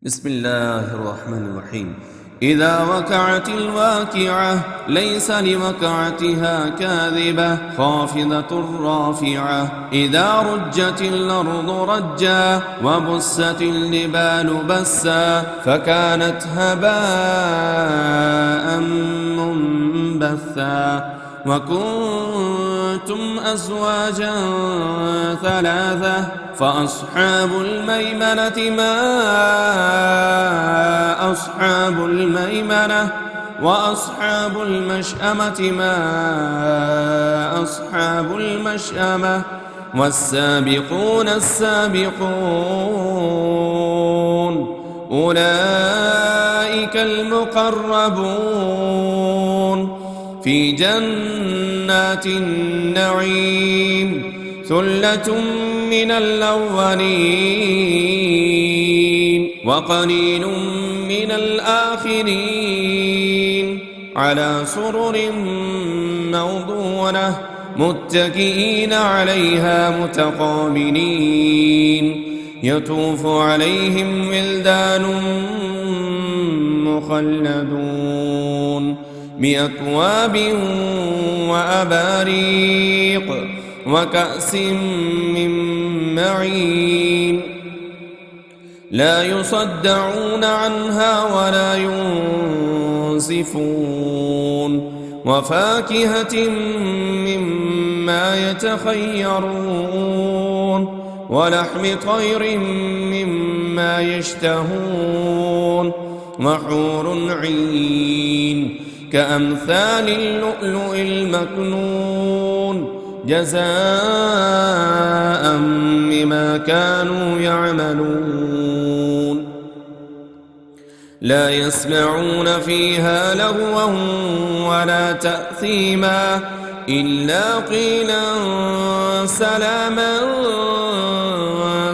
بسم الله الرحمن الرحيم. إذا وقعت الواقعة ليس لوقعتها كاذبة خافضة رافعة. إذا رجت الأرض رجا وبست الجبال بسا فكانت هباء منبثا. وكنتم أزواجا ثلاثة فأصحاب الميمنة ما أصحاب الميمنة وأصحاب المشأمة ما أصحاب المشأمة والسابقون السابقون أولئك المقربون في جنات النعيم ثلة من الأولين وقليل من الآخرين على سرر موضونة متكئين عليها متقابلين يطوف عليهم ولدان مخلدون بأكواب وأباريق وكأس من معين لا يصدعون عنها ولا ينزفون وفاكهة مما يتخيرون ولحم طير مما يشتهون وحور عين كأمثال اللؤلؤ المكنون جزاء بما كانوا يعملون لا يسمعون فيها لغوا ولا تأثيما إلا قيلا سلاما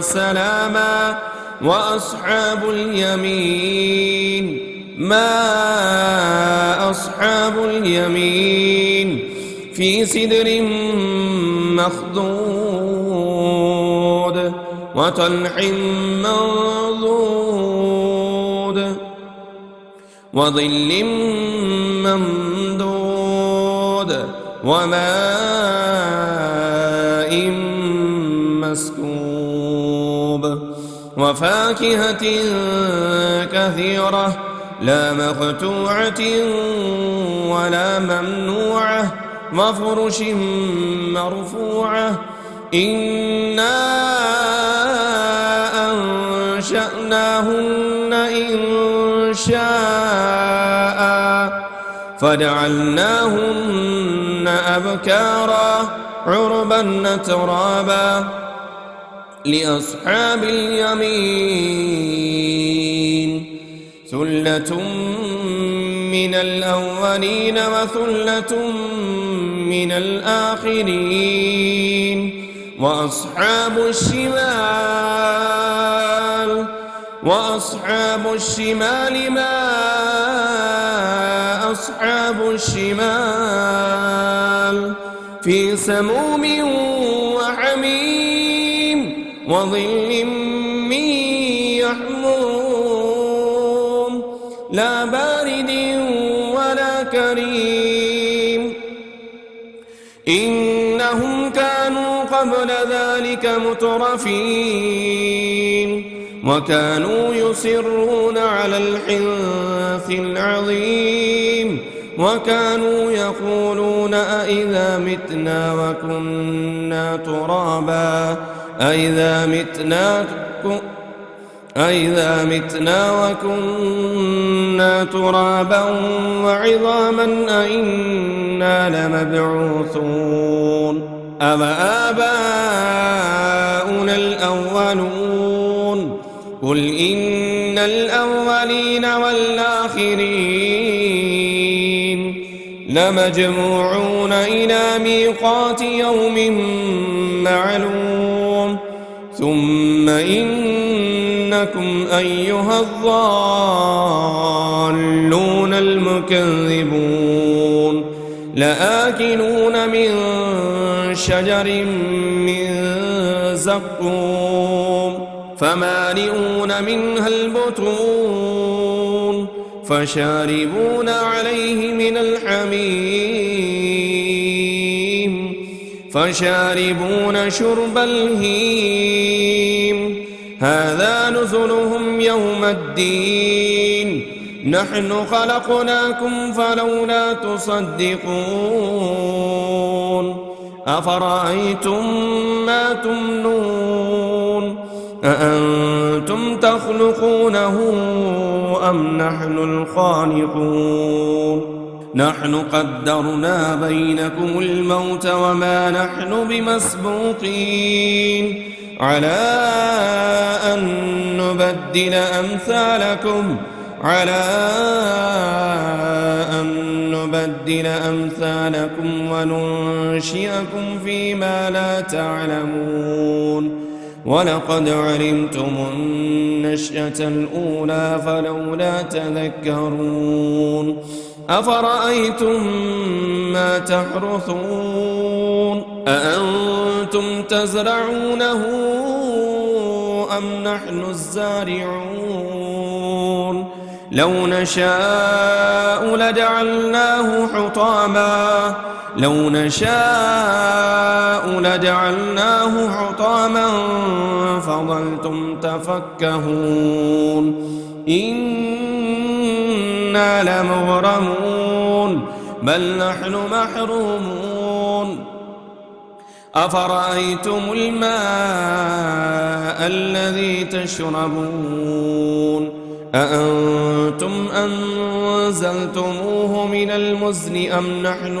سلاما. وأصحاب اليمين ما أصحاب اليمين في سدر مخضود وطلح منضود وظل ممدود وماء مسكوب وفاكهة كثيرة لا مقطوعة ولا ممنوعة وفرش مرفوعة إنا أنشأناهن إنشاء فجعلناهن أبكارا عربا أترابا لأصحاب اليمين ثلة من الأولين وثلة من الآخرين. وأصحاب الشمال ما أصحاب الشمال في سموم وحميم وظل من يحموم لا بارد ولا كريم إنهم كانوا قبل ذلك مترفين وكانوا يصرون على الحنث العظيم وكانوا يقولون أئذا متنا وكنا ترابا أئذا متنا وكنا ترابا وعظاما أئنا لمبعوثون أوآباؤنا الأولون قل إن الأولين والآخرين لمجموعون إلى ميقات يوم معلوم ثم إنكم أيها الضالون المكذبون لآكلون من شجر من زقوم فمالئون منها البطون فشاربون عليه من الحميم فشاربون شرب الهيم هذا نزلهم يوم الدين نحن خلقناكم فلولا تصدقون أفرأيتم ما تمنون أأنتم تخلقونه أم نحن الخالقون نحن قدرنا بينكم الموت وما نحن بمسبوقين على أن نبدل أمثالكم وننشئكم فيما لا تعلمون ولقد علمتم النشأة الأولى فلولا تذكرون أفرأيتم ما تحرثون أأنتم تزرعونه أم نحن الزارعون لو نشاء لجعلناه حطاما فظلتم تفكهون إنا لمغرمون بل نحن محرومون أفرأيتم الماء الذي تشربون أأنتم أنزلتموه من المزن أم نحن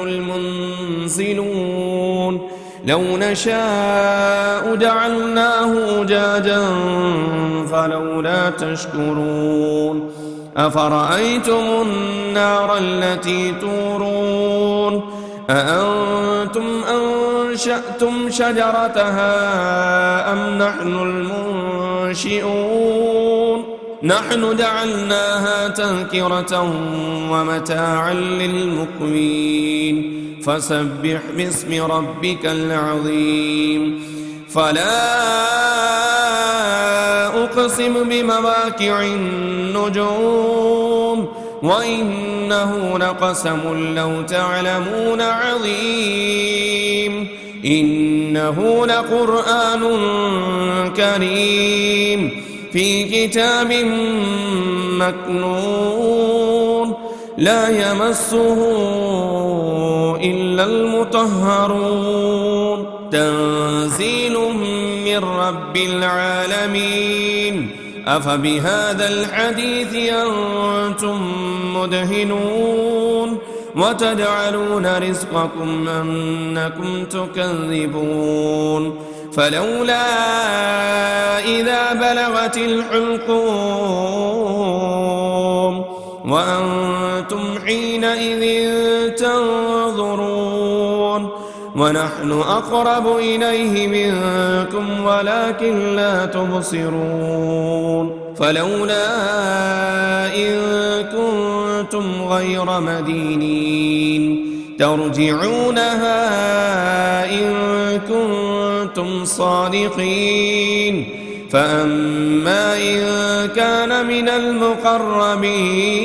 المنزلون لو نشاء جعلناه أجاجا فلولا تشكرون أفرأيتم النار التي تورون أأنتم أنشأتم شجرتها أم نحن المنشئون نحن جعلناها تذكرة ومتاعا للمقوين فسبح باسم ربك العظيم فلا أقسم بمواقع النجوم وإنه لقسم لو تعلمون عظيم إنه لقرآن كريم في كتاب مكنون لا يمسه إلا المطهرون تنزيل من رب العالمين أفبهذا الحديث أنتم مدهنون وتجعلون رزقكم أنكم تكذبون فلولا إذا بلغت الحلقوم وأنتم حينئذ تنظرون ونحن أقرب إليه منكم ولكن لا تبصرون فلولا إن كنتم غير مدينين ترجعونها إن كنتم صادقين فأما إن كان من المقربين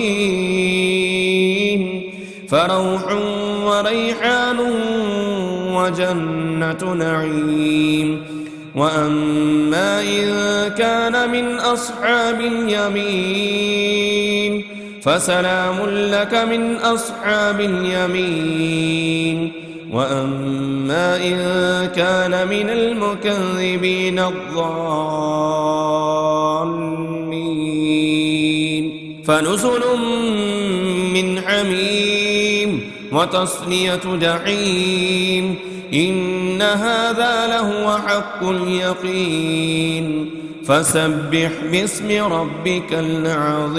فروح وريحان وجنة نعيم وأما إن كان من أصحاب اليمين فسلام لك من أصحاب اليمين وأما إن كان من المكذبين الضالين فنزل من حميم وتصلية جحيم إن هذا لهو حق اليقين فسبح باسم ربك العظيم